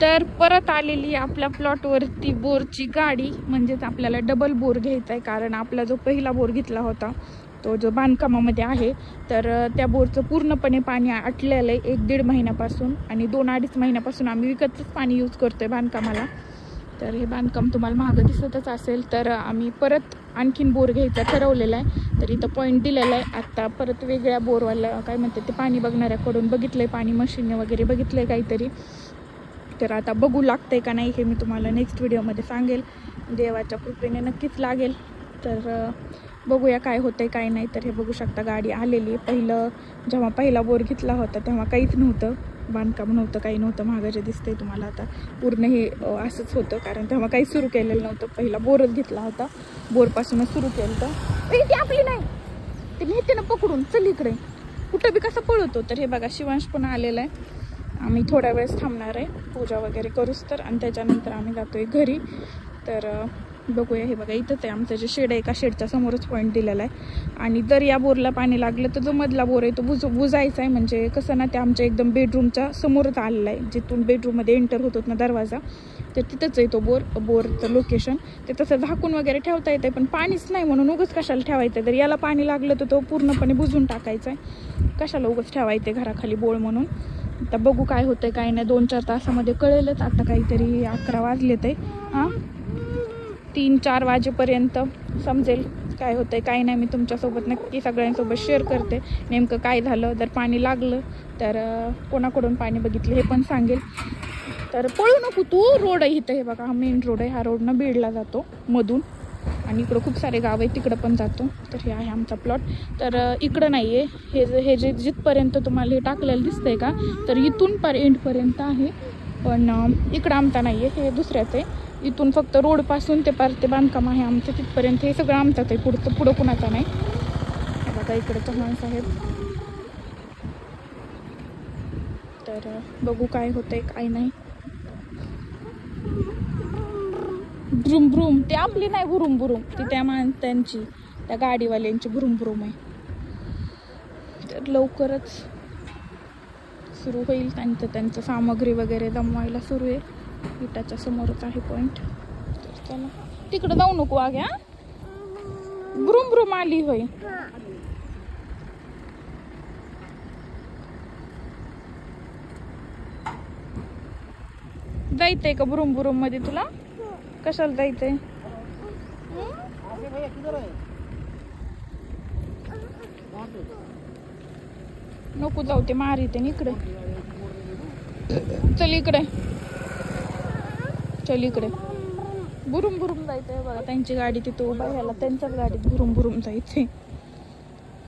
तर परत आलेली आपल्या प्लॉटवरती बोरची गाडी, म्हणजेच आपल्याला डबल बोर घ्यायचा आहे. कारण आपला जो पहिला बोर घेतला होता तो जो बांधकामामध्ये आहे, तर त्या बोरचं पूर्णपणे पाणी आटलेलं आहे 1-1.5 महिन्यापासून, आणि 2-2.5 महिन्यापासून आम्ही विकतच पाणी यूज करतोय बांधकामाला. तर हे बांधकाम तुम्हाला महाग दिसतच असेल. तर आम्ही परत आणखीन बोर घ्यायचा ठरवलेला आहे. तर इथं पॉईंट दिलेला आहे. आत्ता परत वेगळ्या बोरवाला काय म्हणते ते पाणी बघणाऱ्याकडून बघितलंय, पाणी मशीनने वगैरे बघितलंय काहीतरी. तर आता बघू लागतंय का नाही हे मी तुम्हाला नेक्स्ट व्हिडिओमध्ये सांगेल. देवाच्या कृपेने नक्कीच लागेल. तर बघूया काय होतंय काय नाही. तर हे बघू शकता गाडी आलेली. जेव्हा पहिला बोर घेतला होता तेव्हा काहीच नव्हतं, बांधकाम नव्हतं, काही नव्हतं. महाग जे दिसतंय तुम्हाला आता पूर्ण हे असंच होतं, कारण तेव्हा काही सुरू केलेलं नव्हतं. पहिला बोरच घेतला होता, बोरपासूनच सुरू केलं होतं. ती आपली नाही, ते नेते ना पकडून, चल इकडे, कुठं बी कसा पळतो. तर हे बघा शिवांश पण आलेला आहे. आम्ही थोड्या वेळेस थांबणार आहे पूजा वगैरे करूच तर, आणि त्याच्यानंतर आम्ही जातोय घरी. तर बघूया. हे बघा इथंच आहे आमचं जे शेड आहे, एका शेडच्या समोरच पॉईंट दिलेला आहे. आणि जर या बोरला पाणी लागलं तर जो मधला बोर आहे तो बुजायचा आहे. म्हणजे कसं ना, ते आमच्या एकदम बेडरूमच्या समोरच आलेला आहे. जिथून बेडरूममध्ये एंटर होतो ना दरवाजा, तर तिथंच आहे तो बोरचं लोकेशन. ते तसं झाकून वगैरे ठेवता येते, पण पाणीच नाही म्हणून उगाच कशाला ठेवायचं. जर याला पाणी लागलं तर तो पूर्णपणे बुजून टाकायचा आहे. कशाला उगाच ठेवायचं घराखाली बोळ म्हणून. आता बघू काय होतंय काय नाही. 2-4 तासामध्ये कळेलच. आता काहीतरी 11 वाजलेत आहे. हां, 3-4 वाजेपर्यंत समजेल काय होतंय काय नाही. मी तुमच्यासोबत नक्की सगळ्यांसोबत शेअर करते नेमकं काय झालं. जर पाणी लागलं तर कोणाकडून पाणी बघितलं हे पण सांगेल. तर पळू नको तू. रोड आहे इथं, हे बघा हा मेन रोड आहे. हा रोडनं बीडला जातो मधून, आणि इकडं खूप सारे गाव आहे, तिकडं पण जातो. तर हे आहे आमचा प्लॉट. तर इकडं नाही आहे हे जे जिथपर्यंत तुम्हाला हे टाकलेलं दिसतंय का, तर इथून एंडपर्यंत आहे. पण इकडं आमचा नाही आहे, हे दुसऱ्याच आहे. इथून फक्त रोडपासून ते बांधकाम आहे आमचं तिथपर्यंत, हे सगळं आमचंच आहे. पुढं कुणाचा नाही. बघा इकडं चव्हाण साहेब. तर बघू काय होतंय काय नाही. भ्रूम भ्रूम, ते आपली नाही भुरुम भुरुम, ती त्या त्यांची, त्या गाडीवाल्यांची भुरुम भुरुम आहे. तर लवकरच सुरू होईल त्यांचं सामग्री वगैरे जमवायला सुरू आहे. विटाच्या समोरच आहे पॉईंट. तर चला, तिकडं जाऊ नको आग्या. भ्रूम भ्रूम आली होय. जायचंय का भ्रूम भ्रूम मध्ये तुला? कशाला जायचंय? नको जाऊ, ते मारिते इकडे. चल इकडे, चल इकडे. भुरुम भुरुम जायचंय बघा. त्यांची गाडी तिथं उभा, ह्याला त्यांच्याच गाडीत भुरुम भुरुम जायचंय.